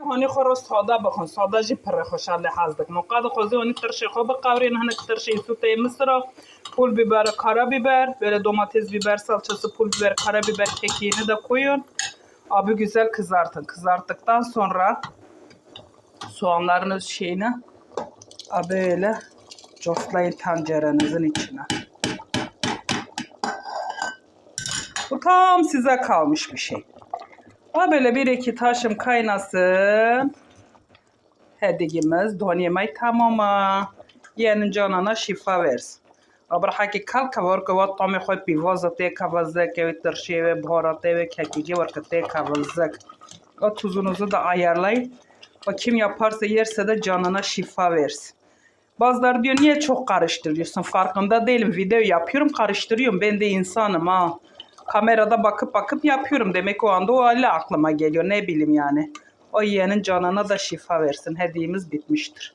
هانی خورا ساده بخون ساده جی پر خوشحال حزدک نقاد خوزی هانی ترشی خوب قورین هنک ترشی سوته مصر پول بیبر کارا بیبر böyle domates biber salçası pul biber kara biber kekiğini de koyun. Abi güzel kızartın. Kızarttıktan sonra soğanların şeyini böyle coslayın tencerenizin içine. Bu tam size kalmış bir şey. Böyle bir iki taşım kaynasın. Hediyemiz don yemeği tamamı. Yeğenin canına şifa versin. Aber haki kalka var ki vat tamı koy pivazı te kavazık ve tırşi ve baharatı ve kekici var ki te kavazık. O tuzunuzu da ayarlayın. O kim yaparsa yerse de canına şifa versin. Bazıları diyor niye çok karıştırıyorsun? Farkında değilim. Video yapıyorum karıştırıyorum. Ben de insanım ha. Kamerada bakıp yapıyorum. Demek o anda o hali aklıma geliyor. Ne bileyim yani. O yeğenin canına da şifa versin. Hediyemiz bitmiştir.